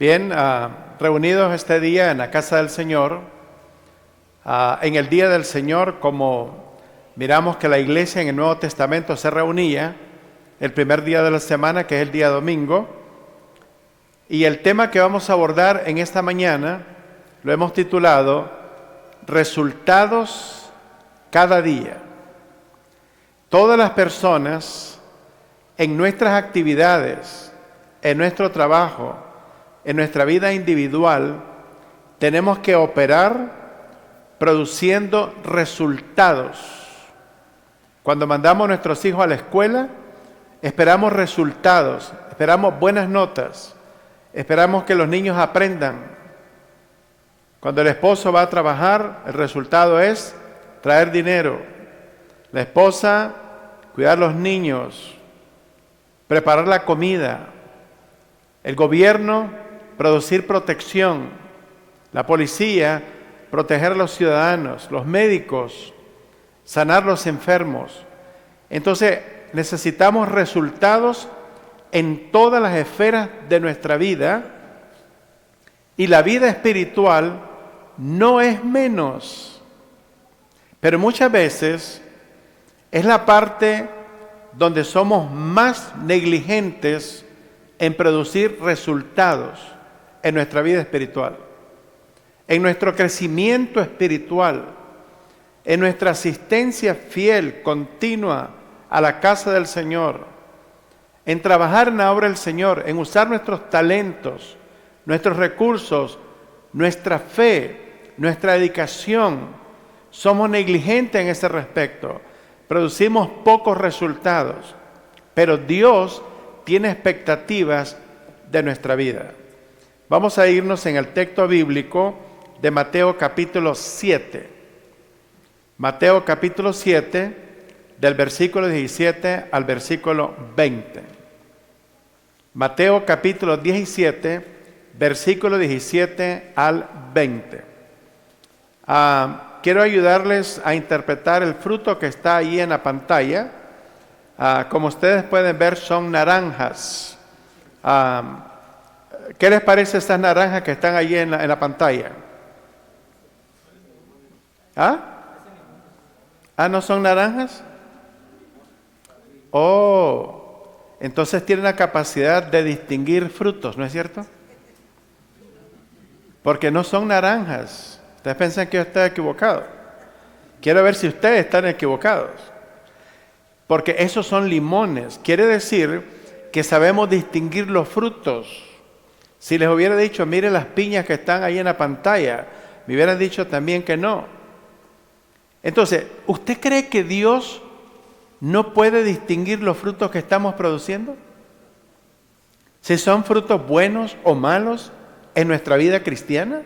Bien, reunidos este día en la casa del Señor, en el día del Señor, como miramos que la iglesia en el Nuevo Testamento se reunía el primer día de la semana, que es el día domingo, y el tema que vamos a abordar en esta mañana lo hemos titulado Resultados cada día. Todas las personas en nuestras actividades, en nuestro trabajo, en nuestra vida individual, tenemos que operar produciendo resultados. Cuando mandamos a nuestros hijos a la escuela, esperamos resultados, esperamos buenas notas, esperamos que los niños aprendan. Cuando el esposo va a trabajar, el resultado es traer dinero. La esposa, cuidar los niños, preparar la comida. El gobierno, producir protección. La policía, proteger a los ciudadanos. Los médicos, sanar los enfermos. Entonces, necesitamos resultados en todas las esferas de nuestra vida, y la vida espiritual no es menos. Pero muchas veces es la parte donde somos más negligentes en producir resultados en nuestra vida espiritual, en nuestro crecimiento espiritual, en nuestra asistencia fiel, continua a la casa del Señor, en trabajar en la obra del Señor, en usar nuestros talentos, nuestros recursos, nuestra fe, nuestra dedicación. Somos negligentes en ese respecto, producimos pocos resultados, pero Dios tiene expectativas de nuestra vida. Vamos a irnos en el texto bíblico de Mateo capítulo 7. Mateo capítulo 7, del versículo 17 al versículo 20. Mateo capítulo 17, versículo 17 al 20. Quiero ayudarles a interpretar el fruto que está ahí en la pantalla. Como ustedes pueden ver, son naranjas. ¿Qué les parece estas naranjas que están ahí en la pantalla? ¿No son naranjas? Entonces tienen la capacidad de distinguir frutos, ¿no es cierto? Porque no son naranjas. Ustedes piensan que yo estoy equivocado. Quiero ver si ustedes están equivocados. Porque esos son limones. Quiere decir que sabemos distinguir los frutos. Si les hubiera dicho, mire las piñas que están ahí en la pantalla, me hubieran dicho también que no. Entonces, ¿usted cree que Dios no puede distinguir los frutos que estamos produciendo? Si son frutos buenos o malos en nuestra vida cristiana.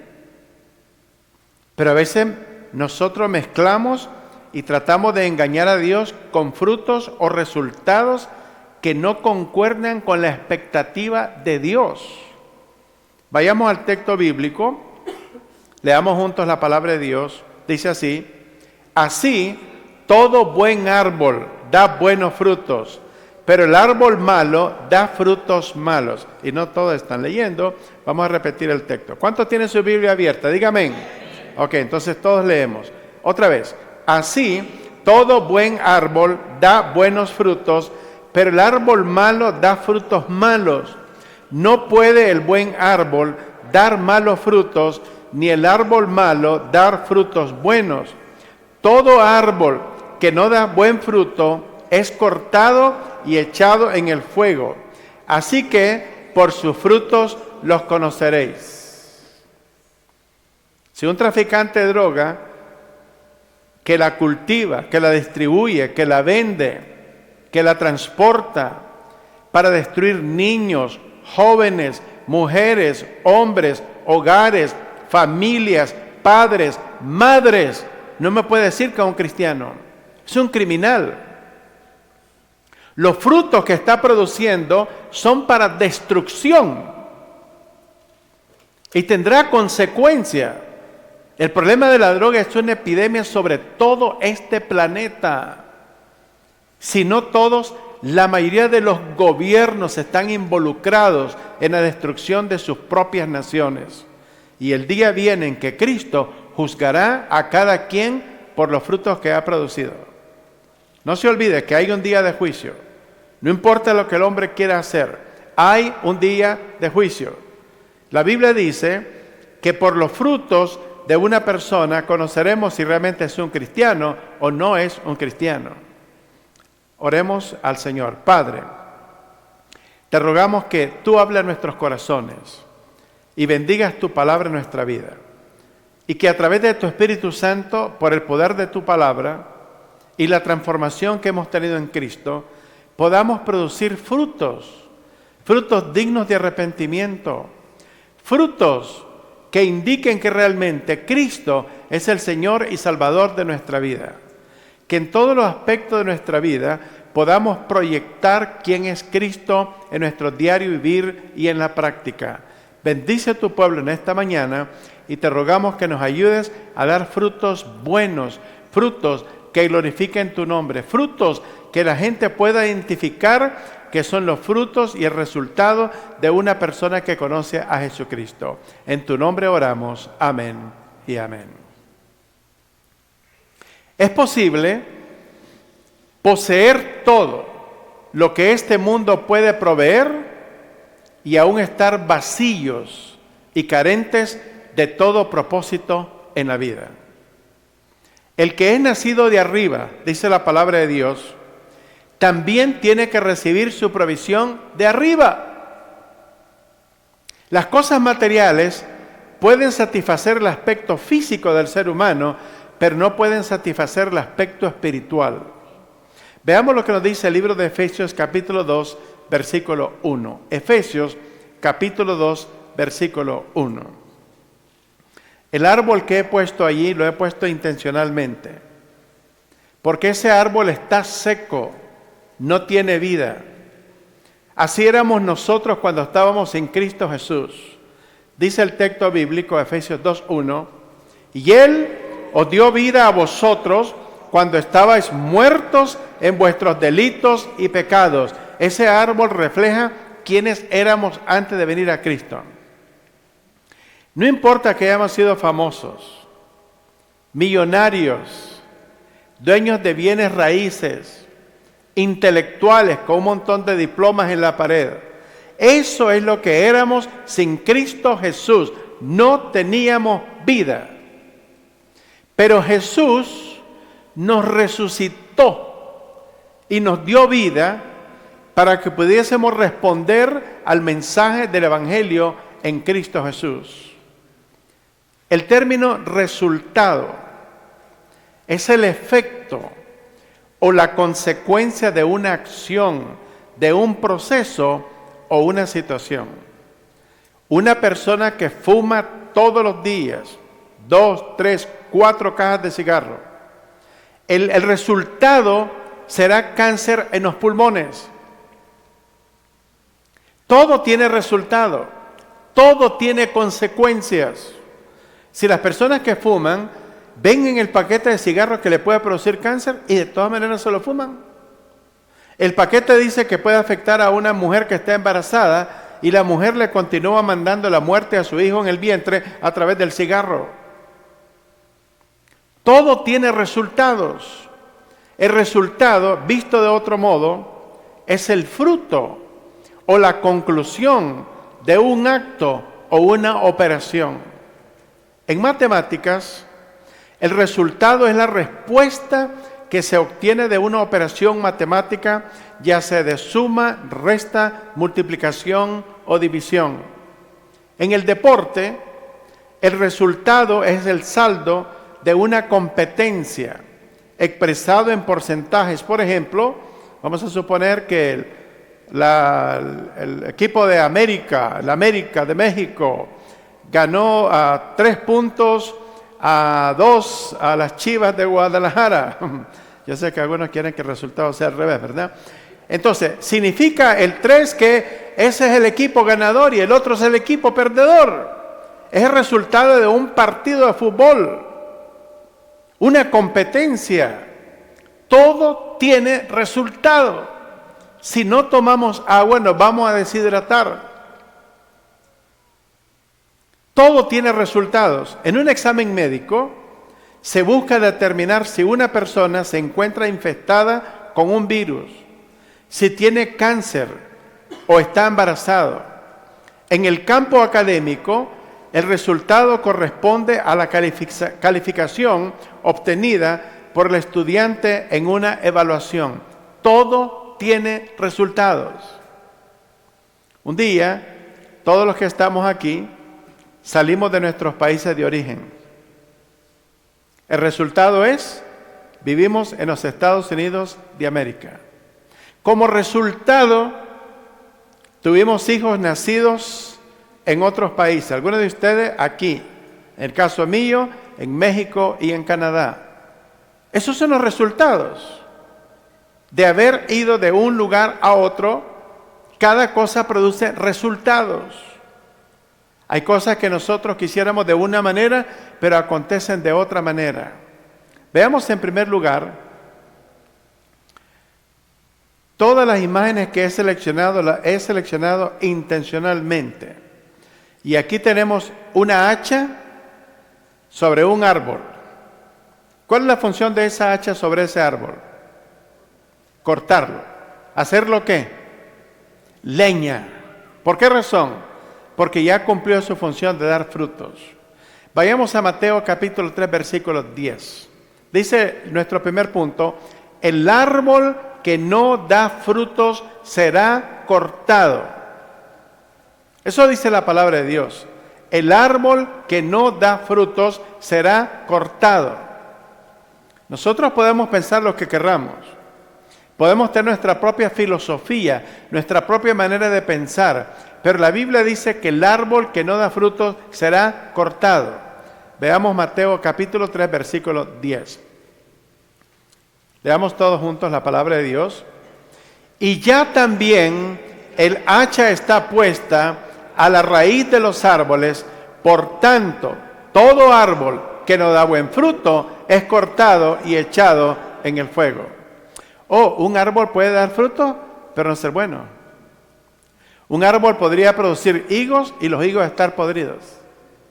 Pero a veces nosotros mezclamos y tratamos de engañar a Dios con frutos o resultados que no concuerdan con la expectativa de Dios. Vayamos al texto bíblico, leamos juntos la palabra de Dios. Dice así: así todo buen árbol da buenos frutos, pero el árbol malo da frutos malos. Y no todos están leyendo. Vamos a repetir el texto. ¿Cuántos tienen su Biblia abierta? Dígame. Ok, entonces todos leemos. Otra vez. Así, todo buen árbol da buenos frutos, pero el árbol malo da frutos malos. No puede el buen árbol dar malos frutos, ni el árbol malo dar frutos buenos. Todo árbol que no da buen fruto es cortado y echado en el fuego. Así que por sus frutos los conoceréis. Si un traficante de droga que la cultiva, que la distribuye, que la vende, que la transporta para destruir niños, jóvenes, mujeres, hombres, hogares, familias, padres, madres, no me puede decir que es un cristiano. Es un criminal. Los frutos que está produciendo son para destrucción y tendrá consecuencia. El problema de la droga es una epidemia sobre todo este planeta. Si no todos la mayoría de los gobiernos están involucrados en la destrucción de sus propias naciones. Y el día viene en que Cristo juzgará a cada quien por los frutos que ha producido. No se olvide que hay un día de juicio. No importa lo que el hombre quiera hacer, hay un día de juicio. La Biblia dice que por los frutos de una persona conoceremos si realmente es un cristiano o no es un cristiano. Oremos al Señor. Padre, te rogamos que tú hables a nuestros corazones y bendigas tu palabra en nuestra vida. Y que a través de tu Espíritu Santo, por el poder de tu palabra y la transformación que hemos tenido en Cristo, podamos producir frutos dignos de arrepentimiento, frutos que indiquen que realmente Cristo es el Señor y Salvador de nuestra vida. Que en todos los aspectos de nuestra vida podamos proyectar quién es Cristo en nuestro diario vivir y en la práctica. Bendice a tu pueblo en esta mañana y te rogamos que nos ayudes a dar frutos buenos, frutos que glorifiquen tu nombre, frutos que la gente pueda identificar que son los frutos y el resultado de una persona que conoce a Jesucristo. En tu nombre oramos. Amén y amén. Es posible poseer todo lo que este mundo puede proveer y aún estar vacíos y carentes de todo propósito en la vida. El que es nacido de arriba, dice la palabra de Dios, también tiene que recibir su provisión de arriba. Las cosas materiales pueden satisfacer el aspecto físico del ser humano, pero no pueden satisfacer el aspecto espiritual. Veamos lo que nos dice el libro de Efesios capítulo 2, versículo 1. Efesios capítulo 2, versículo 1. El árbol que he puesto allí lo he puesto intencionalmente, porque ese árbol está seco, no tiene vida. Así éramos nosotros cuando estábamos en Cristo Jesús. Dice el texto bíblico, Efesios 2:1, y Él os dio vida a vosotros cuando estabais muertos en vuestros delitos y pecados. Ese árbol refleja quiénes éramos antes de venir a Cristo. No importa que hayamos sido famosos, millonarios, dueños de bienes raíces, intelectuales con un montón de diplomas en la pared. Eso es lo que éramos sin Cristo Jesús. No teníamos vida. Pero Jesús nos resucitó y nos dio vida para que pudiésemos responder al mensaje del Evangelio en Cristo Jesús. El término resultado es el efecto o la consecuencia de una acción, de un proceso o una situación. Una persona que fuma todos los días 2, 3, 4 cajas de cigarro, el resultado será cáncer en los pulmones. Todo tiene resultado, todo tiene consecuencias. Si las personas que fuman ven en el paquete de cigarros que le puede producir cáncer y de todas maneras se lo fuman. El paquete dice que puede afectar a una mujer que está embarazada y la mujer le continúa mandando la muerte a su hijo en el vientre a través del cigarro. Todo tiene resultados. El resultado, visto de otro modo, es el fruto o la conclusión de un acto o una operación. En matemáticas, el resultado es la respuesta que se obtiene de una operación matemática, ya sea de suma, resta, multiplicación o división. En el deporte, el resultado es el saldo de una competencia expresado en porcentajes. Por ejemplo, vamos a suponer que el equipo de América, la América de México, ganó a 3 puntos a 2 a las Chivas de Guadalajara. Yo sé que algunos quieren que el resultado sea al revés, ¿verdad? Entonces, significa el 3 que ese es el equipo ganador y el otro es el equipo perdedor. Es el resultado de un partido de fútbol, una competencia. Todo tiene resultado. Si no tomamos agua, nos vamos a deshidratar. Todo tiene resultados. En un examen médico, se busca determinar si una persona se encuentra infectada con un virus, si tiene cáncer o está embarazado. En el campo académico, el resultado corresponde a la calificación obtenida por el estudiante en una evaluación. Todo tiene resultados. Un día, todos los que estamos aquí salimos de nuestros países de origen. El resultado es, vivimos en los Estados Unidos de América. Como resultado, tuvimos hijos nacidos en otros países. Algunos de ustedes aquí, en el caso mío, en México y en Canadá. Esos son los resultados de haber ido de un lugar a otro. Cada cosa produce resultados. Hay cosas que nosotros quisiéramos de una manera, pero acontecen de otra manera. Veamos en primer lugar, todas las imágenes que he seleccionado, las he seleccionado intencionalmente. Y aquí tenemos una hacha sobre un árbol. ¿Cuál es la función de esa hacha sobre ese árbol? Cortarlo. ¿Hacerlo qué? Leña. ¿Por qué razón? Porque ya cumplió su función de dar frutos. Vayamos a Mateo capítulo 3, versículo 10. Dice nuestro primer punto, el árbol que no da frutos será cortado. Eso dice la palabra de Dios. El árbol que no da frutos será cortado. Nosotros podemos pensar lo que querramos. Podemos tener nuestra propia filosofía, nuestra propia manera de pensar. Pero la Biblia dice que el árbol que no da frutos será cortado. Veamos Mateo capítulo 3, versículo 10. Leamos todos juntos la palabra de Dios. Y ya también el hacha está puesta a la raíz de los árboles. Por tanto, todo árbol que no da buen fruto es cortado y echado en el fuego. Un árbol puede dar fruto, pero no ser bueno. Un árbol podría producir higos y los higos estar podridos.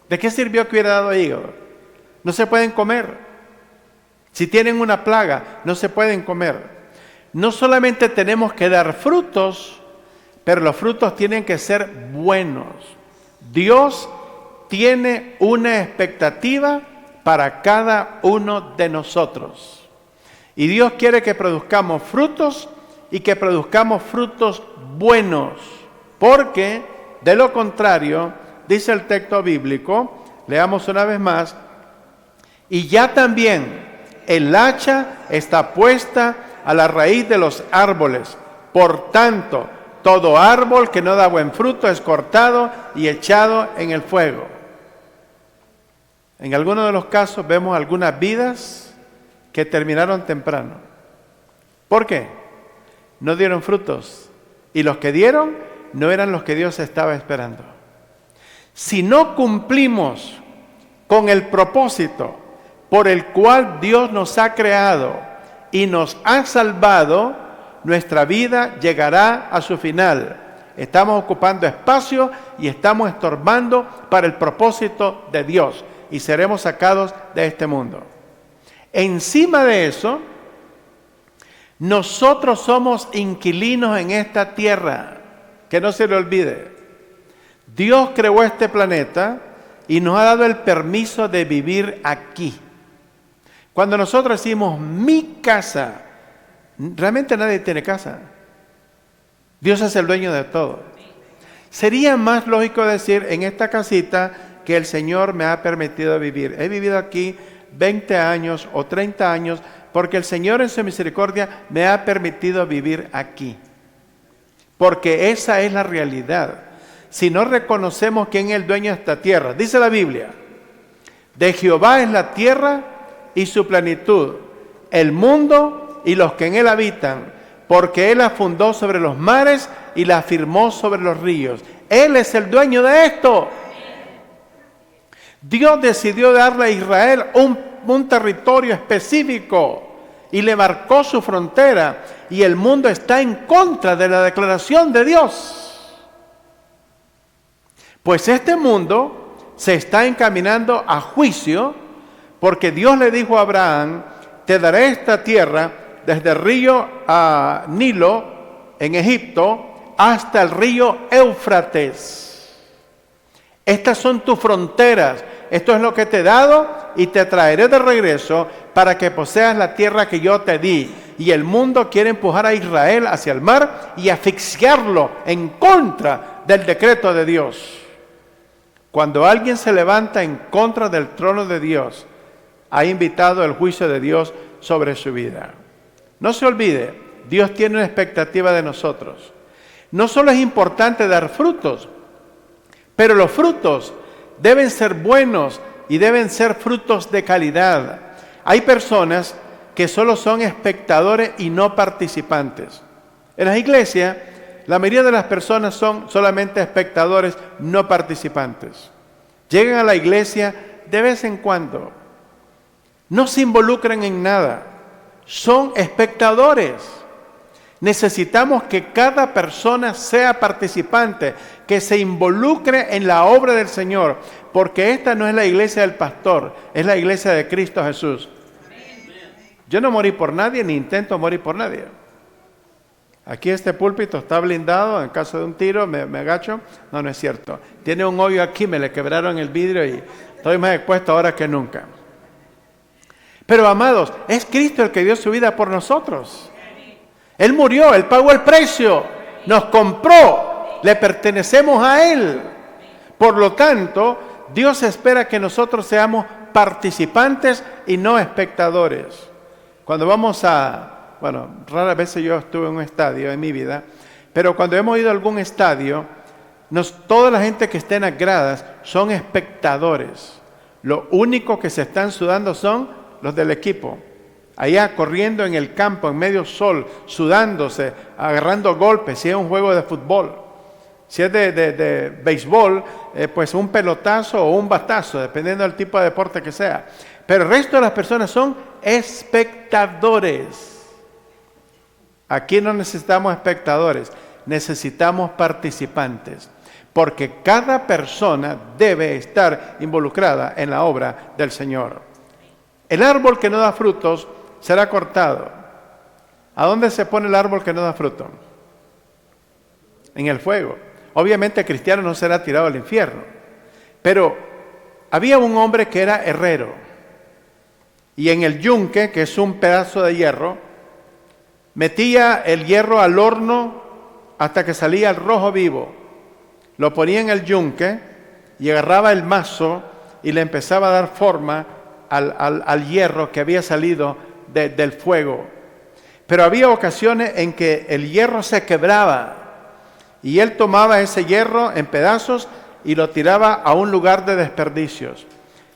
¿De qué sirvió que hubiera dado higos? No se pueden comer. Si tienen una plaga, no se pueden comer. No solamente tenemos que dar frutos, pero los frutos tienen que ser buenos. Dios tiene una expectativa para cada uno de nosotros. Y Dios quiere que produzcamos frutos y que produzcamos frutos buenos. Porque, de lo contrario, dice el texto bíblico, leamos una vez más, y ya también el hacha está puesta a la raíz de los árboles. Por tanto, todo árbol que no da buen fruto es cortado y echado en el fuego. En algunos de los casos vemos algunas vidas que terminaron temprano. ¿Por qué? No dieron frutos. Y los que dieron no eran los que Dios estaba esperando. Si no cumplimos con el propósito por el cual Dios nos ha creado y nos ha salvado, nuestra vida llegará a su final. Estamos ocupando espacio y estamos estorbando para el propósito de Dios y seremos sacados de este mundo. Encima de eso, nosotros somos inquilinos en esta tierra. Que no se le olvide. Dios creó este planeta y nos ha dado el permiso de vivir aquí. Cuando nosotros decimos mi casa, realmente nadie tiene casa. Dios es el dueño de todo. Sería más lógico decir en esta casita que el Señor me ha permitido vivir. He vivido aquí 20 años o 30 años porque el Señor en su misericordia me ha permitido vivir aquí. Porque esa es la realidad. Si no reconocemos quién es el dueño de esta tierra, dice la Biblia, de Jehová es la tierra y su plenitud, el mundo y los que en él habitan, porque él la fundó sobre los mares y la firmó sobre los ríos. Él es el dueño de esto. Dios decidió darle a Israel un territorio específico y le marcó su frontera. y el mundo está en contra de la declaración de Dios. Pues este mundo se está encaminando a juicio, porque Dios le dijo a Abraham: te daré esta tierra desde el río Nilo en Egipto hasta el río Éufrates. Estas son tus fronteras. Esto es lo que te he dado y te traeré de regreso para que poseas la tierra que yo te di. Y el mundo quiere empujar a Israel hacia el mar y asfixiarlo en contra del decreto de Dios. Cuando alguien se levanta en contra del trono de Dios, ha invitado el juicio de Dios sobre su vida. No se olvide, Dios tiene una expectativa de nosotros. No solo es importante dar frutos, pero los frutos deben ser buenos y deben ser frutos de calidad. Hay personas que solo son espectadores y no participantes. En las iglesias, la mayoría de las personas son solamente espectadores, no participantes. Llegan a la iglesia de vez en cuando. No se involucran en nada. Son espectadores. Necesitamos que cada persona sea participante, que se involucre en la obra del Señor, porque esta no es la iglesia del pastor, es la iglesia de Cristo Jesús. Yo no morí por nadie, ni intento morir por nadie. Aquí este púlpito está blindado, en caso de un tiro me agacho. No, no es cierto. Tiene un hoyo aquí, me le quebraron el vidrio y estoy más expuesto ahora que nunca. Pero amados, es Cristo el que dio su vida por nosotros. Él murió, Él pagó el precio, nos compró, le pertenecemos a Él. Por lo tanto, Dios espera que nosotros seamos participantes y no espectadores. Cuando vamos raras veces yo estuve en un estadio en mi vida, pero cuando hemos ido a algún estadio, toda la gente que está en las gradas son espectadores. Lo único que se están sudando son los del equipo. Allá corriendo en el campo, en medio sol, sudándose, agarrando golpes, si es un juego de fútbol. Si es de béisbol, pues un pelotazo o un batazo, dependiendo del tipo de deporte que sea. Pero el resto de las personas son espectadores. Aquí no necesitamos espectadores, necesitamos participantes. Porque cada persona debe estar involucrada en la obra del Señor. El árbol que no da frutos será cortado. ¿A dónde se pone el árbol que no da fruto? En el fuego. Obviamente el cristiano no será tirado al infierno. Pero había un hombre que era herrero. Y en el yunque, que es un pedazo de hierro, metía el hierro al horno hasta que salía el rojo vivo. Lo ponía en el yunque y agarraba el mazo y le empezaba a dar forma al hierro que había salido del fuego. Pero había ocasiones en que el hierro se quebraba y él tomaba ese hierro en pedazos y lo tiraba a un lugar de desperdicios.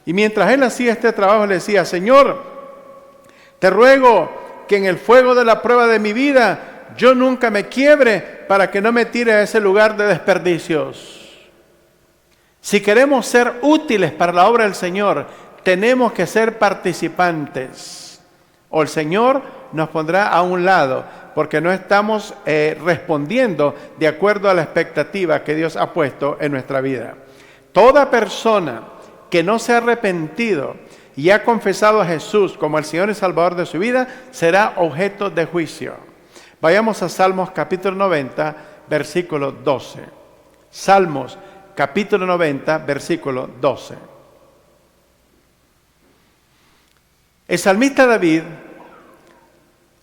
Y mientras él hacía este trabajo le decía: Señor, te ruego que en el fuego de la prueba de mi vida yo nunca me quiebre para que no me tire a ese lugar de desperdicios. Si queremos ser útiles para la obra del Señor, tenemos que ser participantes, o el Señor nos pondrá a un lado, porque no estamos respondiendo de acuerdo a la expectativa que Dios ha puesto en nuestra vida. Toda persona que no se ha arrepentido y ha confesado a Jesús como el Señor y Salvador de su vida, será objeto de juicio. Vayamos a Salmos capítulo 90, versículo 12. Salmos capítulo 90, versículo 12. El salmista David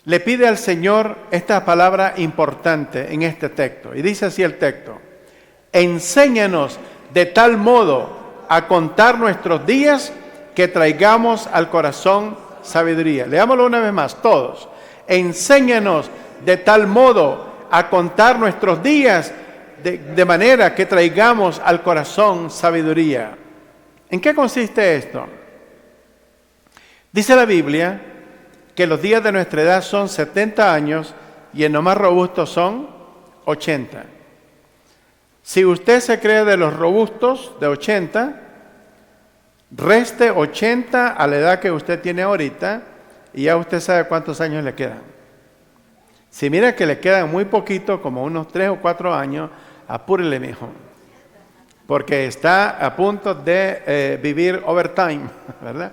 le pide al Señor esta palabra importante en este texto. Y dice así el texto: enséñanos de tal modo a contar nuestros días que traigamos al corazón sabiduría. Leámoslo una vez más, todos. Enséñanos de tal modo a contar nuestros días de manera que traigamos al corazón sabiduría. ¿En qué consiste esto? Dice la Biblia que los días de nuestra edad son 70 años y en lo más robusto son 80. Si usted se cree de los robustos de 80, reste 80 a la edad que usted tiene ahorita y ya usted sabe cuántos años le quedan. Si mira que le quedan muy poquito, como unos 3 o 4 años, apúrele, mijo. Porque está a punto de vivir overtime, ¿verdad?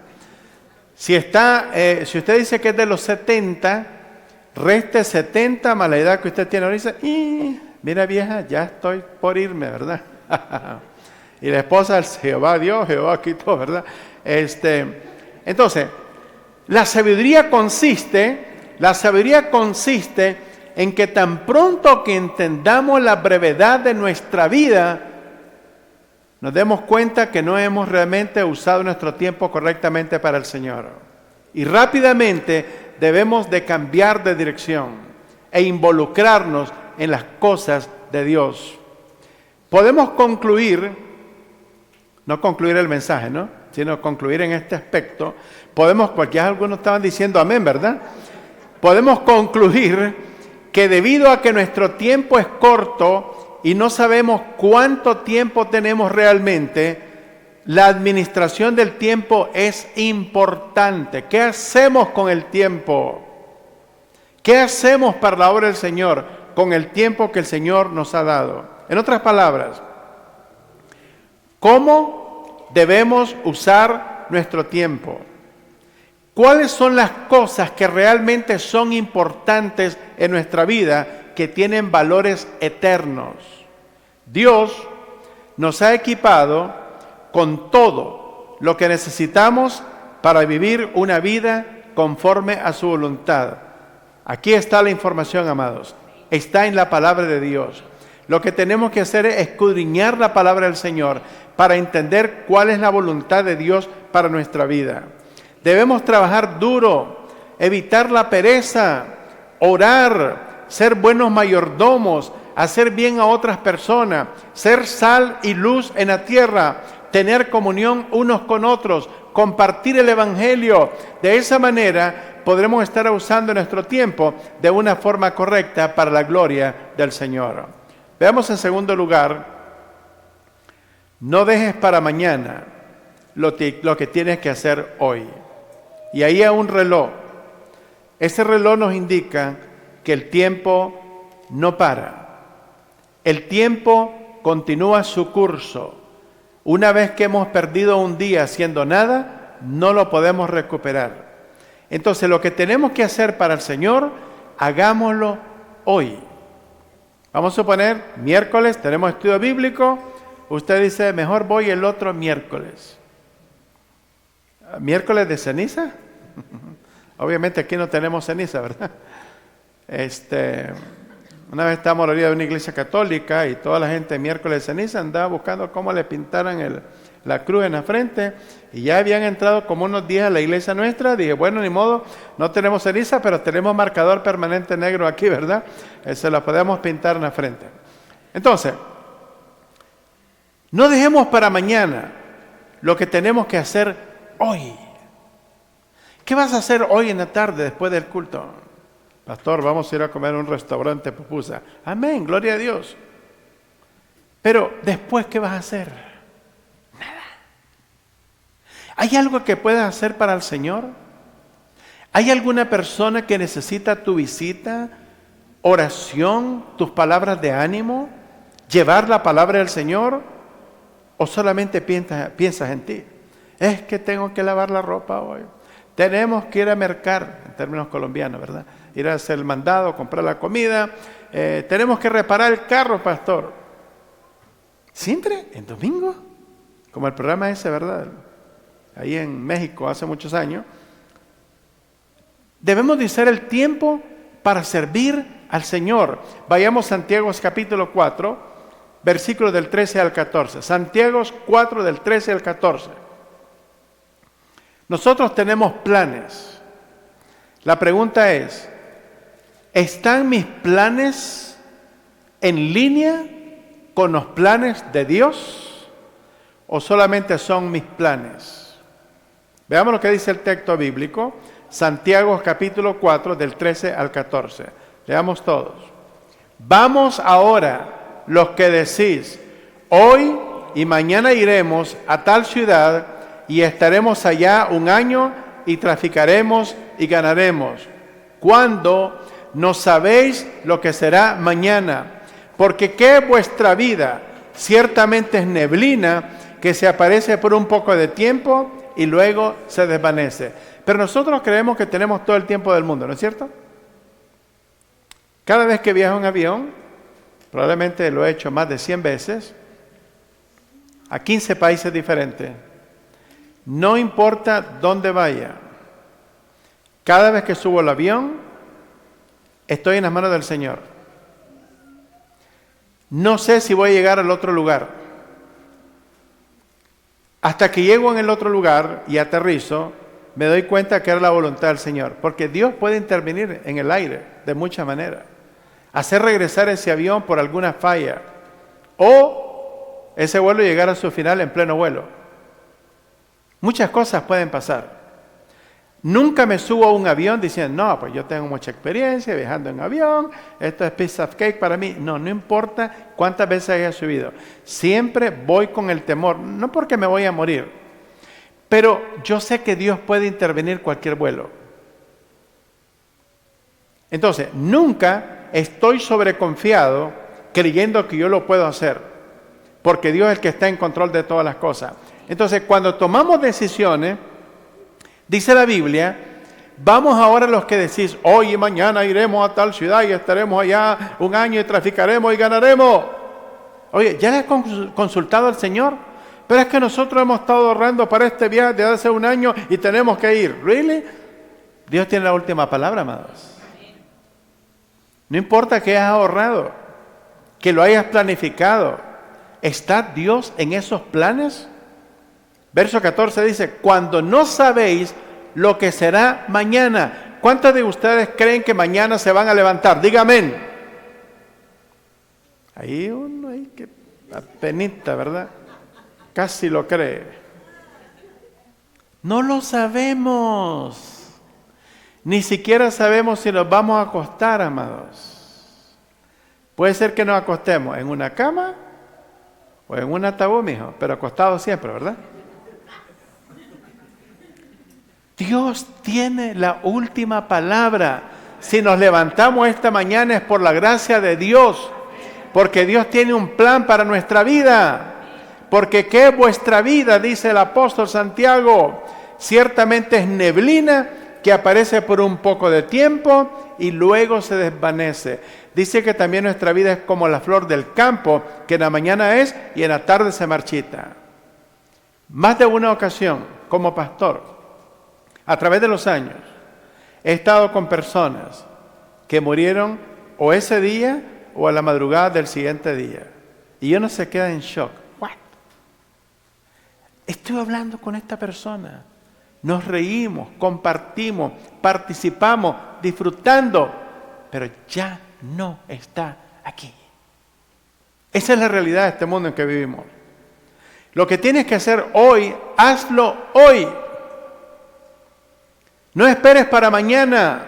Si usted dice que es de los 70, reste 70 más la edad que usted tiene ahorita. Y mira, vieja, ya estoy por irme, ¿verdad? Y la esposa del Jehová Dios, Jehová quitó, ¿verdad? Entonces, la sabiduría consiste en que tan pronto que entendamos la brevedad de nuestra vida, nos demos cuenta que no hemos realmente usado nuestro tiempo correctamente para el Señor. Y rápidamente debemos de cambiar de dirección e involucrarnos en las cosas de Dios. Podemos concluir, no concluir el mensaje, ¿no? Sino concluir en este aspecto. Porque algunos estaban diciendo amén, ¿verdad? Podemos concluir que debido a que nuestro tiempo es corto y no sabemos cuánto tiempo tenemos realmente, la administración del tiempo es importante. ¿Qué hacemos con el tiempo? ¿Qué hacemos para la obra del Señor con el tiempo que el Señor nos ha dado? En otras palabras, ¿cómo debemos usar nuestro tiempo? ¿Cuáles son las cosas que realmente son importantes en nuestra vida, que tienen valores eternos? Dios nos ha equipado con todo lo que necesitamos para vivir una vida conforme a su voluntad. Aquí está la información, amados. Está en la palabra de Dios. Lo que tenemos que hacer es escudriñar la palabra del Señor para entender cuál es la voluntad de Dios para nuestra vida. Debemos trabajar duro, evitar la pereza, orar, ser buenos mayordomos, hacer bien a otras personas, ser sal y luz en la tierra, tener comunión unos con otros, compartir el Evangelio. De esa manera podremos estar usando nuestro tiempo de una forma correcta para la gloria del Señor. Veamos en segundo lugar, no dejes para mañana lo que tienes que hacer hoy. Y ahí hay un reloj. Ese reloj nos indica que el tiempo no para. El tiempo continúa su curso. Una vez que hemos perdido un día haciendo nada, no lo podemos recuperar. Entonces, lo que tenemos que hacer para el Señor, hagámoslo hoy. Vamos a suponer, miércoles tenemos estudio bíblico. Usted dice, mejor voy el otro miércoles. ¿Miércoles de ceniza? Obviamente aquí no tenemos ceniza, ¿verdad? Una vez estábamos en la orilla de una iglesia católica y toda la gente miércoles de ceniza andaba buscando cómo le pintaran la cruz en la frente, y ya habían entrado como unos días a la iglesia nuestra. Dije, bueno, ni modo, no tenemos ceniza, pero tenemos marcador permanente negro aquí, ¿verdad? Se la podemos pintar en la frente. Entonces, no dejemos para mañana lo que tenemos que hacer hoy. ¿Qué vas a hacer hoy en la tarde después del culto? Pastor, vamos a ir a comer a un restaurante pupusa. Amén, gloria a Dios. Pero después, ¿qué vas a hacer? Nada. ¿Hay algo que puedas hacer para el Señor? ¿Hay alguna persona que necesita tu visita, oración, tus palabras de ánimo, llevar la palabra del Señor? ¿O solamente piensas en ti? Es que tengo que lavar la ropa hoy. Tenemos que ir a mercar, en términos colombianos, ¿verdad? Ir a hacer el mandado, comprar la comida. Tenemos que reparar el carro, pastor. ¿Siempre? ¿En domingo? Como el programa ese, ¿verdad? Ahí en México, hace muchos años. Debemos de usar el tiempo para servir al Señor. Vayamos a Santiago capítulo 4, versículos del 13 al 14. Santiago 4, del 13 al 14. Nosotros tenemos planes. La pregunta es, ¿están mis planes en línea con los planes de Dios? ¿O solamente son mis planes? Veamos lo que dice el texto bíblico. Santiago capítulo 4, del 13 al 14. Leamos todos. Vamos ahora, los que decís, hoy y mañana iremos a tal ciudad y estaremos allá un año y traficaremos y ganaremos. ¿Cuándo? no sabéis lo que será mañana, porque ¿qué es vuestra vida? Ciertamente es neblina que se aparece por un poco de tiempo y luego se desvanece. Pero nosotros creemos que tenemos todo el tiempo del mundo, ¿no es cierto? Cada vez que viajo en avión, probablemente lo he hecho más de 100 veces, a 15 países diferentes, no importa dónde vaya, cada vez que subo al avión, estoy en las manos del Señor. No sé si voy a llegar al otro lugar. Hasta que llego en el otro lugar y aterrizo, me doy cuenta que era la voluntad del Señor. Porque Dios puede intervenir en el aire de muchas maneras. Hacer regresar ese avión por alguna falla. O ese vuelo llegar a su final en pleno vuelo. Muchas cosas pueden pasar. Nunca me subo a un avión diciendo, no, pues yo tengo mucha experiencia viajando en avión, esto es piece of cake para mí. No importa cuántas veces haya subido. Siempre voy con el temor, no porque me voy a morir, pero yo sé que Dios puede intervenir cualquier vuelo. Entonces, nunca estoy sobreconfiado creyendo que yo lo puedo hacer, porque Dios es el que está en control de todas las cosas. Entonces, cuando tomamos decisiones, dice la Biblia, vamos ahora los que decís, hoy y mañana iremos a tal ciudad y estaremos allá un año y traficaremos y ganaremos. Oye, ¿ya le has consultado al Señor? Pero es que nosotros hemos estado ahorrando para este viaje de hace un año y tenemos que ir. ¿Really? Dios tiene la última palabra, amados. No importa que hayas ahorrado, que lo hayas planificado. ¿Está Dios en esos planes? Verso 14 dice, cuando no sabéis lo que será mañana. ¿Cuántos de ustedes creen que mañana se van a levantar? Dígame amén. Ahí uno, ahí que apenita, ¿verdad? Casi lo cree. No lo sabemos. Ni siquiera sabemos si nos vamos a acostar, amados. Puede ser que nos acostemos en una cama o en un ataúd, mijo, pero acostados siempre, ¿verdad? Dios tiene la última palabra. Si nos levantamos esta mañana es por la gracia de Dios, porque Dios tiene un plan para nuestra vida. Porque ¿qué es vuestra vida? Dice el apóstol Santiago. Ciertamente es neblina que aparece por un poco de tiempo y luego se desvanece. Dice que también nuestra vida es como la flor del campo, que en la mañana es y en la tarde se marchita. Más de una ocasión, como pastor, a través de los años, he estado con personas que murieron o ese día o a la madrugada del siguiente día. Y uno se queda en shock. ¿What? Estoy hablando con esta persona. Nos reímos, compartimos, participamos, disfrutando, pero ya no está aquí. Esa es la realidad de este mundo en que vivimos. Lo que tienes que hacer hoy, hazlo hoy. No esperes para mañana.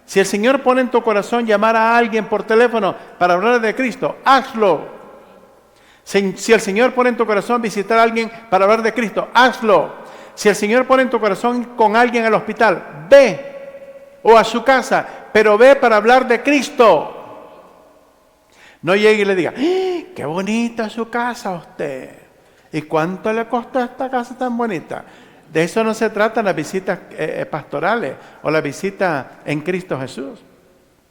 Si el Señor pone en tu corazón llamar a alguien por teléfono para hablar de Cristo, hazlo. Si el Señor pone en tu corazón visitar a alguien para hablar de Cristo, hazlo. Si el Señor pone en tu corazón con alguien al hospital, ve. O a su casa, pero ve para hablar de Cristo. No llegue y le diga, qué bonita su casa a usted. ¿Y cuánto le costó esta casa tan bonita? De eso no se tratan las visitas pastorales o la visita en Cristo Jesús.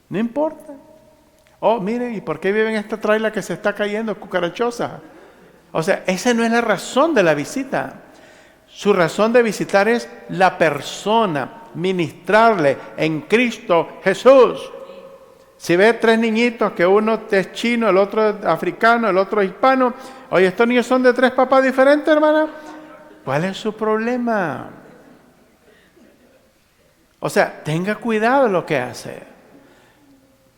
No importa. Oh, miren, ¿y por qué viven en esta traila que se está cayendo, cucarachosa? O sea, esa no es la razón de la visita. Su razón de visitar es la persona, ministrarle en Cristo Jesús. Si ve 3 niñitos, que uno es chino, el otro es africano, el otro es hispano. Oye, ¿estos niños son de 3 papás diferentes, hermana? ¿Cuál es su problema? O sea, tenga cuidado lo que hace.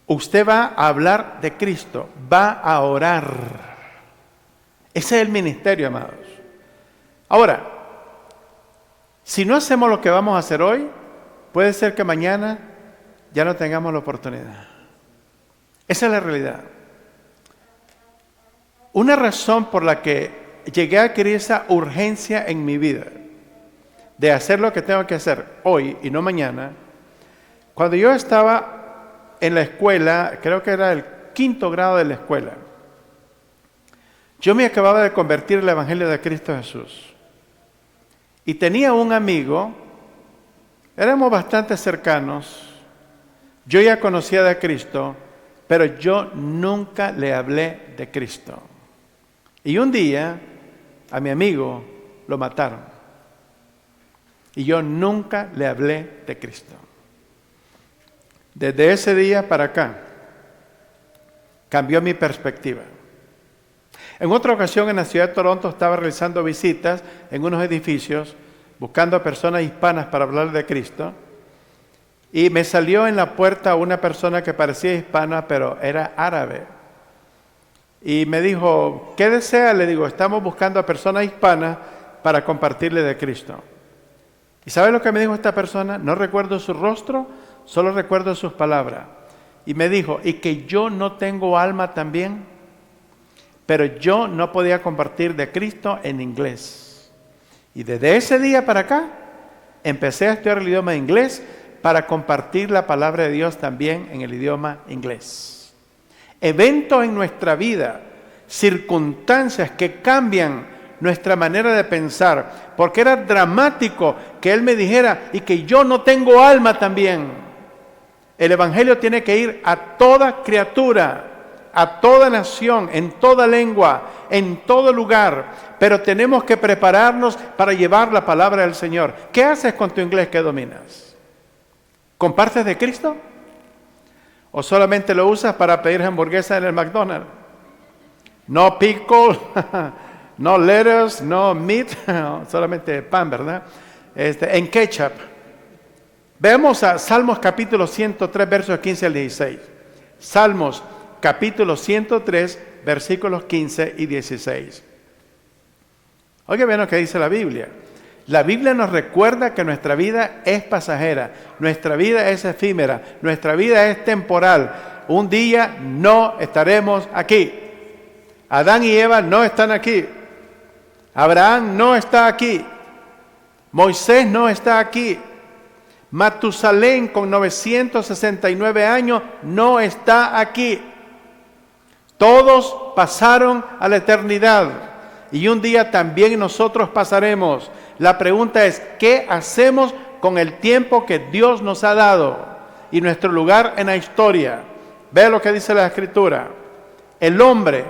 Usted va a hablar de Cristo, va a orar. Ese es el ministerio, amados. Ahora, si no hacemos lo que vamos a hacer hoy, puede ser que mañana ya no tengamos la oportunidad. Esa es la realidad. Una razón por la que llegué a adquirir esa urgencia en mi vida de hacer lo que tengo que hacer hoy y no mañana, cuando yo estaba en la escuela, creo que era el 5º grado de la escuela. Yo me acababa de convertir al Evangelio de Cristo Jesús. Y tenía un amigo, éramos bastante cercanos, yo ya conocía de Cristo, pero yo nunca le hablé de Cristo. Y un día a mi amigo lo mataron. Y yo nunca le hablé de Cristo. Desde ese día para acá, cambió mi perspectiva. En otra ocasión en la ciudad de Toronto estaba realizando visitas en unos edificios, buscando a personas hispanas para hablar de Cristo. Y me salió en la puerta una persona que parecía hispana, pero era árabe. Y me dijo, ¿qué desea? Le digo, estamos buscando a personas hispanas para compartirle de Cristo. ¿Y sabe lo que me dijo esta persona? No recuerdo su rostro, solo recuerdo sus palabras. Y me dijo, ¿y que yo no tengo alma también? Pero yo no podía compartir de Cristo en inglés. Y desde ese día para acá, empecé a estudiar el idioma inglés para compartir la palabra de Dios también en el idioma inglés. Eventos en nuestra vida, circunstancias que cambian nuestra manera de pensar, porque era dramático que él me dijera, y que yo no tengo alma también. El Evangelio tiene que ir a toda criatura, a toda nación, en toda lengua, en todo lugar, pero tenemos que prepararnos para llevar la palabra del Señor. ¿Qué haces con tu inglés que dominas? ¿Compartes de Cristo? ¿O solamente lo usas para pedir hamburguesa en el McDonald's? No pickle, no lettuce, no meat, solamente pan, ¿verdad? En ketchup. Veamos a Salmos capítulo 103, versos 15 al 16. Salmos capítulo 103, versículos 15 y 16. Oiga bien lo que dice la Biblia. La Biblia nos recuerda que nuestra vida es pasajera, nuestra vida es efímera, nuestra vida es temporal. Un día no estaremos aquí. Adán y Eva no están aquí. Abraham no está aquí. Moisés no está aquí. Matusalén con 969 años no está aquí. Todos pasaron a la eternidad y un día también nosotros pasaremos. La pregunta es, ¿qué hacemos con el tiempo que Dios nos ha dado y nuestro lugar en la historia? Vea lo que dice la Escritura. El hombre,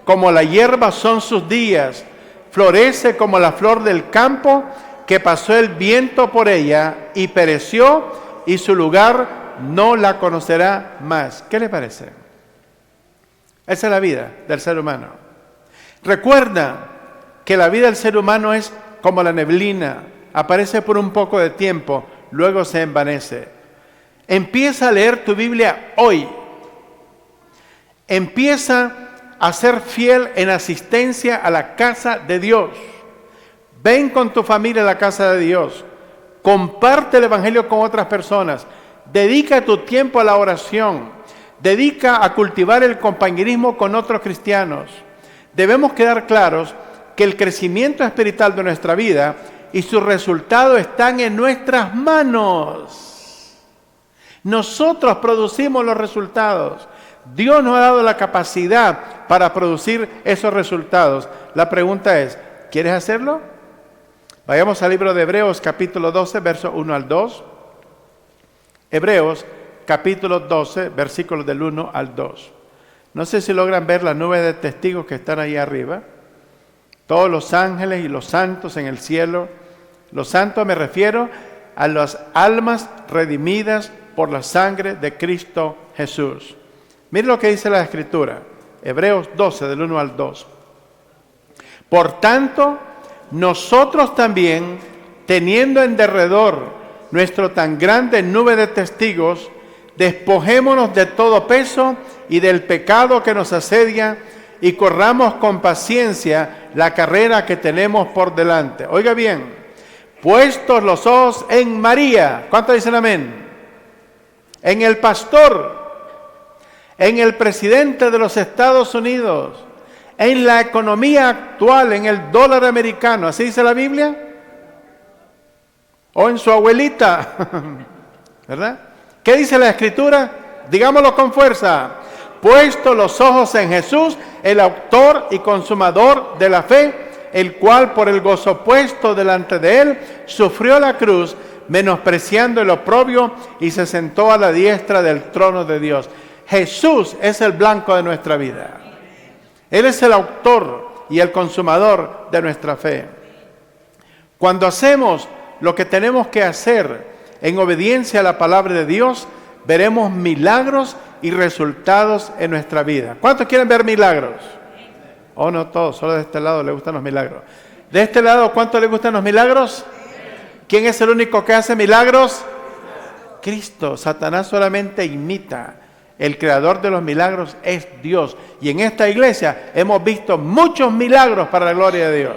como la hierba son sus días, florece como la flor del campo, que pasó el viento por ella y pereció, y su lugar no la conocerá más. ¿Qué le parece? Esa es la vida del ser humano. Recuerda que la vida del ser humano es como la neblina, aparece por un poco de tiempo, luego se envanece. Empieza a leer tu Biblia hoy. Empieza a ser fiel en asistencia a la casa de Dios. Ven con tu familia a la casa de Dios. Comparte el Evangelio con otras personas. Dedica tu tiempo a la oración. Dedica a cultivar el compañerismo con otros cristianos. Debemos quedar claros que el crecimiento espiritual de nuestra vida y sus resultados están en nuestras manos. Nosotros producimos los resultados. Dios nos ha dado la capacidad para producir esos resultados. La pregunta es, ¿quieres hacerlo? Vayamos al libro de Hebreos, capítulo 12, versos 1 al 2. Hebreos, capítulo 12, versículos del 1 al 2. No sé si logran ver la nube de testigos que están ahí arriba. Todos los ángeles y los santos en el cielo. Los santos me refiero a las almas redimidas por la sangre de Cristo Jesús. Mire lo que dice la Escritura. Hebreos 12, del 1 al 2. Por tanto, nosotros también, teniendo en derredor nuestro tan grande nube de testigos, despojémonos de todo peso y del pecado que nos asedia y corramos con paciencia la carrera que tenemos por delante. Oiga bien, puestos los ojos en María. ¿Cuántos dicen amén? En el pastor, en el presidente de los Estados Unidos, en la economía actual, en el dólar americano. ¿Así dice la Biblia? O en su abuelita, ¿verdad? ¿Qué dice la Escritura? Digámoslo con fuerza. Puesto los ojos en Jesús, el autor y consumador de la fe, el cual por el gozo puesto delante de él, sufrió la cruz, menospreciando el oprobio, y se sentó a la diestra del trono de Dios. Jesús es el blanco de nuestra vida. Él es el autor y el consumador de nuestra fe. Cuando hacemos lo que tenemos que hacer en obediencia a la palabra de Dios, veremos milagros y resultados en nuestra vida. ¿Cuántos quieren ver milagros? Oh, no todos, solo de este lado les gustan los milagros. De este lado, ¿cuántos les gustan los milagros? ¿Quién es el único que hace milagros? Cristo. Satanás solamente imita. El creador de los milagros es Dios. Y en esta iglesia hemos visto muchos milagros para la gloria de Dios.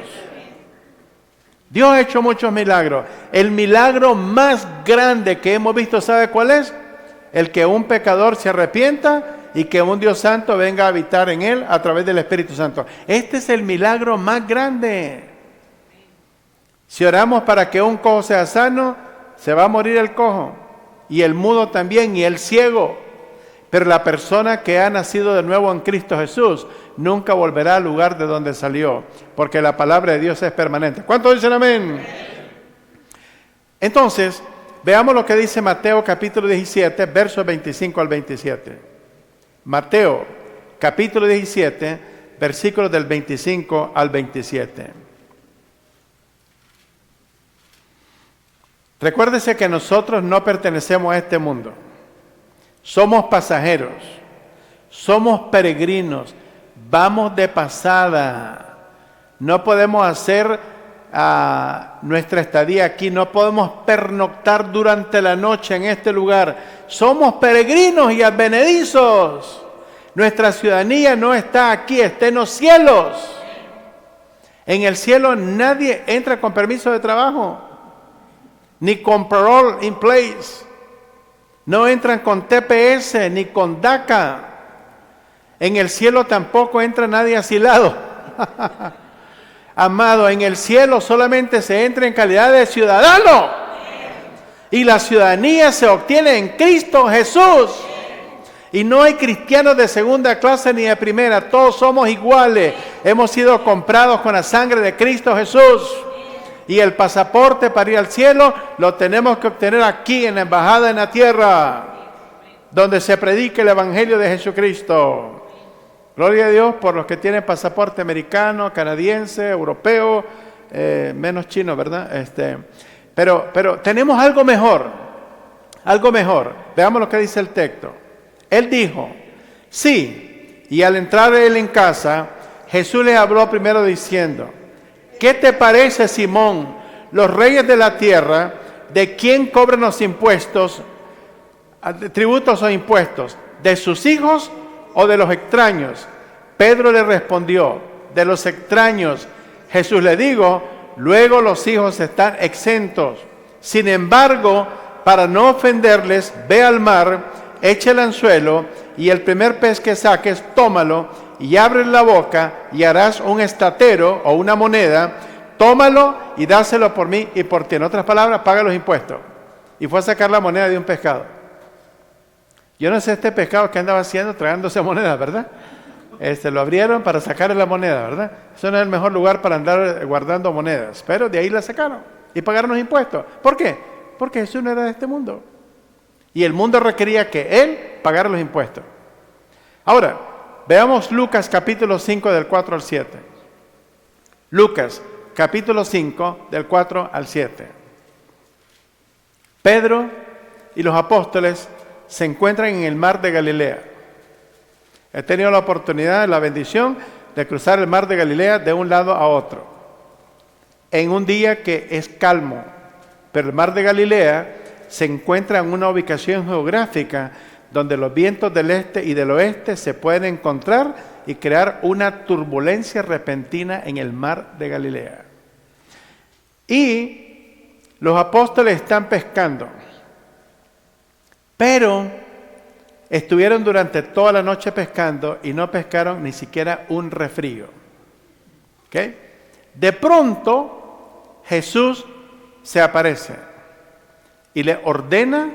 Dios ha hecho muchos milagros. El milagro más grande que hemos visto, ¿sabe cuál es? El que un pecador se arrepienta y que un Dios santo venga a habitar en él a través del Espíritu Santo. Este es el milagro más grande. Si oramos para que un cojo sea sano, se va a morir el cojo, y el mudo también, y el ciego. Pero la persona que ha nacido de nuevo en Cristo Jesús nunca volverá al lugar de donde salió, porque la palabra de Dios es permanente. ¿Cuántos dicen amén? Entonces, veamos lo que dice Mateo capítulo 17, versos 25 al 27. Mateo capítulo 17, versículos del 25 al 27. Recuérdese que nosotros no pertenecemos a este mundo. Somos pasajeros, somos peregrinos, vamos de pasada. No podemos hacer nuestra estadía aquí, no podemos pernoctar durante la noche en este lugar. Somos peregrinos y advenedizos. Nuestra ciudadanía no está aquí, está en los cielos. En el cielo nadie entra con permiso de trabajo, ni con parole in place. No entran con TPS ni con DACA. En el cielo tampoco entra nadie asilado. Amado, en el cielo solamente se entra en calidad de ciudadano. Y la ciudadanía se obtiene en Cristo Jesús. Y no hay cristianos de segunda clase ni de primera. Todos somos iguales. Hemos sido comprados con la sangre de Cristo Jesús. Y el pasaporte para ir al cielo lo tenemos que obtener aquí en la embajada en la tierra, donde se predique el evangelio de Jesucristo. Gloria a Dios por los que tienen pasaporte americano, canadiense, europeo, menos chino, ¿verdad? Pero tenemos algo mejor, algo mejor. Veamos lo que dice el texto. Él dijo, sí, y al entrar él en casa, Jesús les habló primero diciendo, ¿qué te parece, Simón? Los reyes de la tierra, ¿de quién cobran los impuestos, tributos o impuestos? ¿De sus hijos o de los extraños? Pedro le respondió, de los extraños. Jesús le dijo, luego los hijos están exentos. Sin embargo, para no ofenderles, ve al mar, echa el anzuelo y el primer pez que saques, tómalo y abre la boca y harás un estatero o una moneda, tómalo y dáselo por mí y por ti. En otras palabras, paga los impuestos. Y fue a sacar la moneda de un pescado. Yo no sé este pescado que andaba haciendo, tragándose monedas, ¿verdad? Lo abrieron para sacar la moneda, ¿verdad? Eso no es el mejor lugar para andar guardando monedas, pero de ahí la sacaron y pagaron los impuestos. ¿Por qué? Porque Jesús no era de este mundo. Y el mundo requería que Él pagara los impuestos. Ahora, veamos Lucas capítulo 5 del 4 al 7. Lucas capítulo 5 del 4 al 7. Pedro y los apóstoles se encuentran en el mar de Galilea. He tenido la oportunidad, la bendición de cruzar el mar de Galilea de un lado a otro. En un día que es calmo, pero el mar de Galilea se encuentra en una ubicación geográfica donde los vientos del este y del oeste se pueden encontrar y crear una turbulencia repentina en el mar de Galilea. Y los apóstoles están pescando, pero estuvieron durante toda la noche pescando y no pescaron ni siquiera un refrío. ¿Okay? De pronto Jesús se aparece y le ordena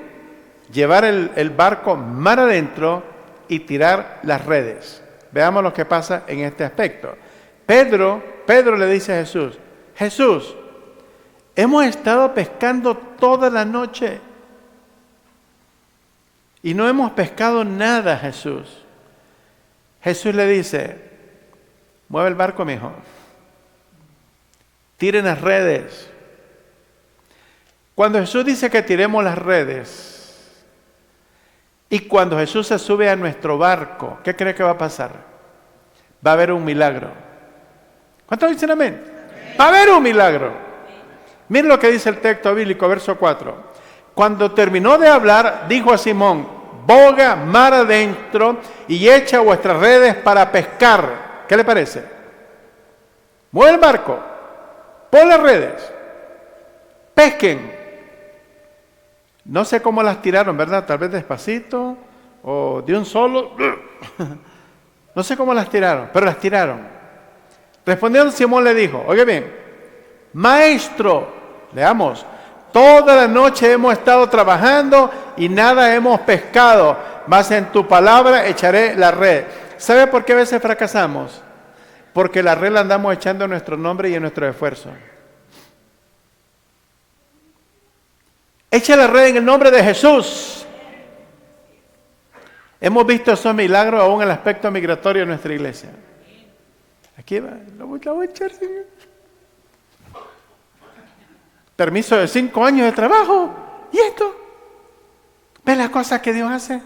llevar el barco mar adentro y tirar las redes. Veamos lo que pasa en este aspecto. Pedro le dice a Jesús, Jesús, hemos estado pescando toda la noche y no hemos pescado nada, Jesús. Jesús le dice, mueve el barco, mijo. Tiren las redes. Cuando Jesús dice que tiremos las redes y cuando Jesús se sube a nuestro barco, ¿qué cree que va a pasar? Va a haber un milagro. ¿Cuántos dicen amén? Va a haber un milagro. Miren lo que dice el texto bíblico, verso 4. Cuando terminó de hablar, dijo a Simón, boga mar adentro y echa vuestras redes para pescar. ¿Qué le parece? Mueve el barco, pon las redes, pesquen. No sé cómo las tiraron, ¿verdad? Tal vez despacito o de un solo. No sé cómo las tiraron, pero las tiraron. Respondiendo Simón le dijo, oye bien, maestro, leamos, toda la noche hemos estado trabajando y nada hemos pescado, mas en tu palabra echaré la red. ¿Sabe por qué a veces fracasamos? Porque la red la andamos echando en nuestro nombre y en nuestro esfuerzo. Echa la red en el nombre de Jesús. Hemos visto esos milagros aún en el aspecto migratorio de nuestra iglesia. Aquí va, la voy a echar, Señor. Permiso de 5 años de trabajo. ¿Y esto? ¿Ves las cosas que Dios hace?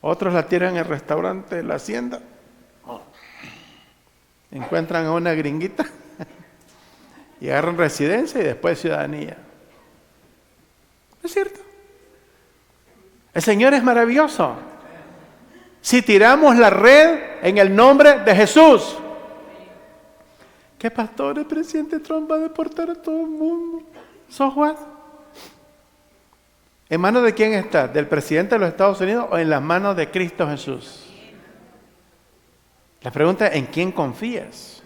Otros la tiran en el restaurante, en la hacienda. Encuentran a una gringuita y agarran residencia y después ciudadanía. ¿No es cierto? El Señor es maravilloso. Si tiramos la red en el nombre de Jesús. ¿Qué pastor? El presidente Trump va a deportar a todo el mundo. ¿So what? ¿En manos de quién está? ¿Del presidente de los Estados Unidos o en las manos de Cristo Jesús? La pregunta es, ¿en quién confías?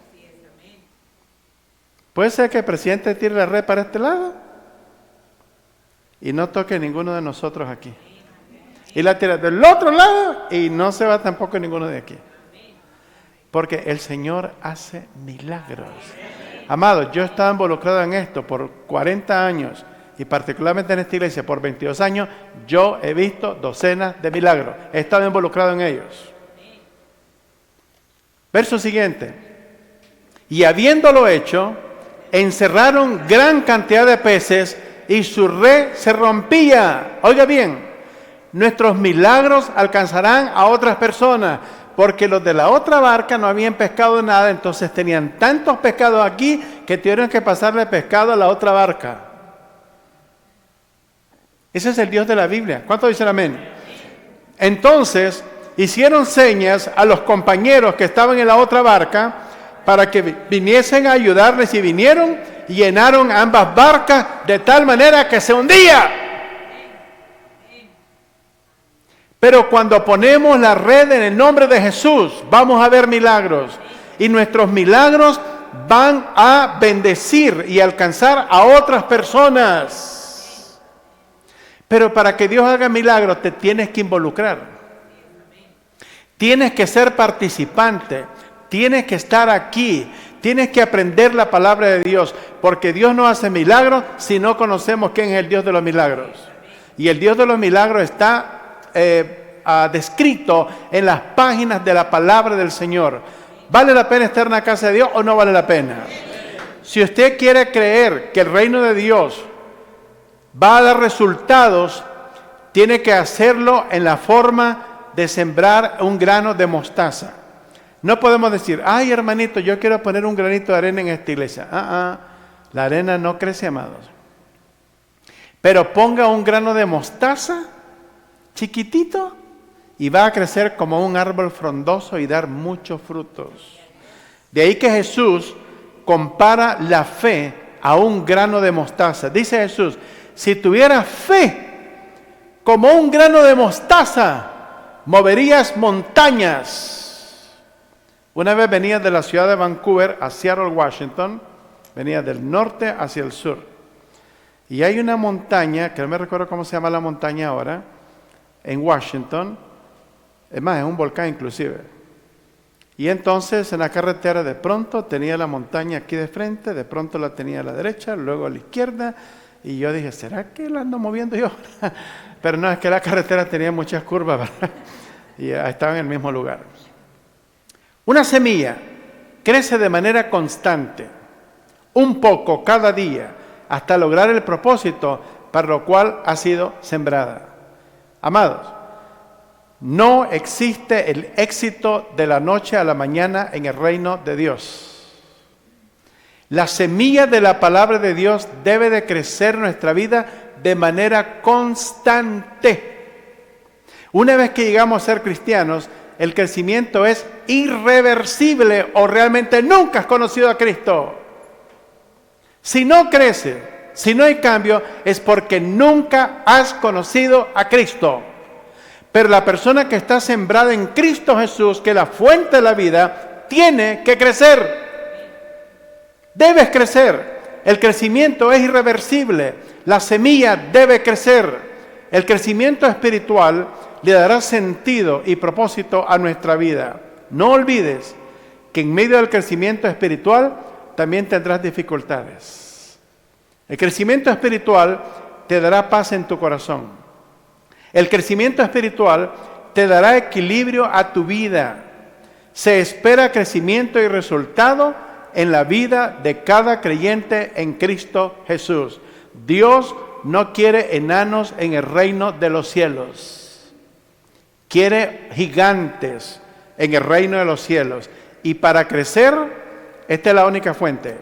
Puede ser que el presidente tire la red para este lado y no toque a ninguno de nosotros aquí. Y la tira del otro lado y no se va tampoco ninguno de aquí. Porque el Señor hace milagros. Amados, yo he estado involucrado en esto por 40 años y particularmente en esta iglesia por 22 años. Yo he visto docenas de milagros. He estado involucrado en ellos. Verso siguiente. Y habiéndolo hecho, encerraron gran cantidad de peces y su red se rompía. Oiga bien, nuestros milagros alcanzarán a otras personas, porque los de la otra barca no habían pescado nada, entonces tenían tantos pescados aquí que tuvieron que pasarle pescado a la otra barca. Ese es el Dios de la Biblia. ¿Cuántos dicen amén? Entonces hicieron señas a los compañeros que estaban en la otra barca para que viniesen a ayudarles, y vinieron y llenaron ambas barcas de tal manera que se hundía. Pero cuando ponemos la red en el nombre de Jesús, vamos a ver milagros. Y nuestros milagros van a bendecir y alcanzar a otras personas. Pero para que Dios haga milagros, te tienes que involucrar. Tienes que ser participante. Tienes que estar aquí. Tienes que aprender la palabra de Dios. Porque Dios no hace milagros si no conocemos quién es el Dios de los milagros. Y el Dios de los milagros está descrito en las páginas de la palabra del Señor. ¿Vale la pena estar en la casa de Dios o no vale la pena? Si usted quiere creer que el reino de Dios va a dar resultados, tiene que hacerlo en la forma de sembrar un grano de mostaza. No podemos decir, ay hermanito, yo quiero poner un granito de arena en esta iglesia. La arena no crece, amados. Pero ponga un grano de mostaza chiquitito y va a crecer como un árbol frondoso y dar muchos frutos. De ahí que Jesús compara la fe a un grano de mostaza. Dice Jesús, si tuvieras fe como un grano de mostaza, moverías montañas. Una vez venía de la ciudad de Vancouver a Seattle, Washington, venía del norte hacia el sur. Y hay una montaña, que no me recuerdo cómo se llama la montaña ahora, en Washington. Es más, es un volcán inclusive. Y entonces en la carretera de pronto tenía la montaña aquí de frente, de pronto la tenía a la derecha, luego a la izquierda. Y yo dije, ¿será que la ando moviendo yo? Pero no, es que la carretera tenía muchas curvas, ¿verdad? Y estaba en el mismo lugar. Una semilla crece de manera constante, un poco cada día, hasta lograr el propósito para lo cual ha sido sembrada. Amados, no existe el éxito de la noche a la mañana en el reino de Dios. La semilla de la palabra de Dios debe de crecer en nuestra vida de manera constante. Una vez que llegamos a ser cristianos, el crecimiento es irreversible o realmente nunca has conocido a Cristo. Si no crece, si no hay cambio, es porque nunca has conocido a Cristo. Pero la persona que está sembrada en Cristo Jesús, que es la fuente de la vida, tiene que crecer. Debes crecer. El crecimiento es irreversible. La semilla debe crecer. El crecimiento espiritual le dará sentido y propósito a nuestra vida. No olvides que en medio del crecimiento espiritual también tendrás dificultades. El crecimiento espiritual te dará paz en tu corazón. El crecimiento espiritual te dará equilibrio a tu vida. Se espera crecimiento y resultado en la vida de cada creyente en Cristo Jesús. Dios no quiere enanos en el reino de los cielos. Quiere gigantes en el reino de los cielos. Y para crecer, esta es la única fuente,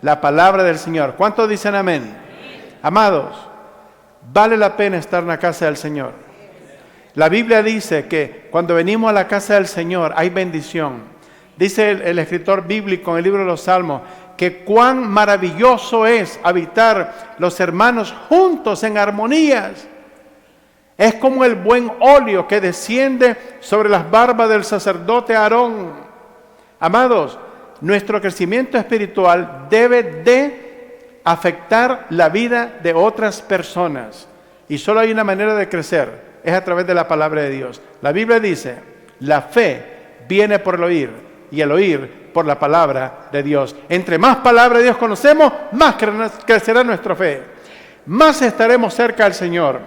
la palabra del Señor. ¿Cuántos dicen amén? Amados, vale la pena estar en la casa del Señor. La Biblia dice que cuando venimos a la casa del Señor hay bendición. Dice el escritor bíblico en el libro de los Salmos que cuán maravilloso es habitar los hermanos juntos en armonías. Es como el buen óleo que desciende sobre las barbas del sacerdote Aarón. Amados, nuestro crecimiento espiritual debe de afectar la vida de otras personas. Y solo hay una manera de crecer, es a través de la palabra de Dios. La Biblia dice, la fe viene por el oír y el oír por la palabra de Dios. Entre más palabra de Dios conocemos, más crecerá nuestra fe. Más estaremos cerca del Señor.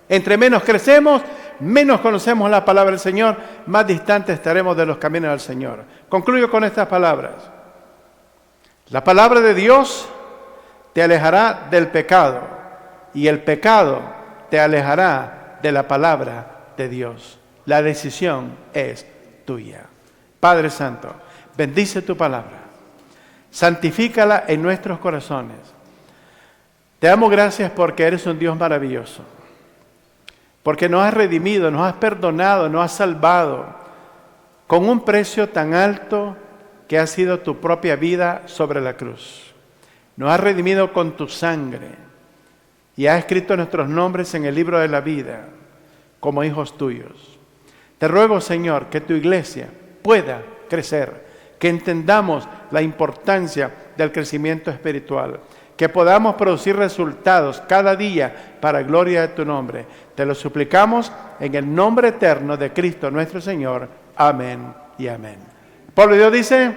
Entre menos crecemos, menos conocemos la palabra del Señor, más distantes estaremos de los caminos del Señor. Concluyo con estas palabras. La palabra de Dios te alejará del pecado y el pecado te alejará de la palabra de Dios. La decisión es tuya. Padre Santo, bendice tu palabra. Santifícala en nuestros corazones. Te damos gracias porque eres un Dios maravilloso. Porque nos has redimido, nos has perdonado, nos has salvado con un precio tan alto que ha sido tu propia vida sobre la cruz. Nos has redimido con tu sangre y has escrito nuestros nombres en el libro de la vida como hijos tuyos. Te ruego, Señor, que tu iglesia pueda crecer, que entendamos la importancia del crecimiento espiritual, que podamos producir resultados cada día para gloria de tu nombre. Te lo suplicamos en el nombre eterno de Cristo nuestro Señor. Amén y amén. El pueblo de Dios dice,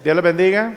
Dios les bendiga.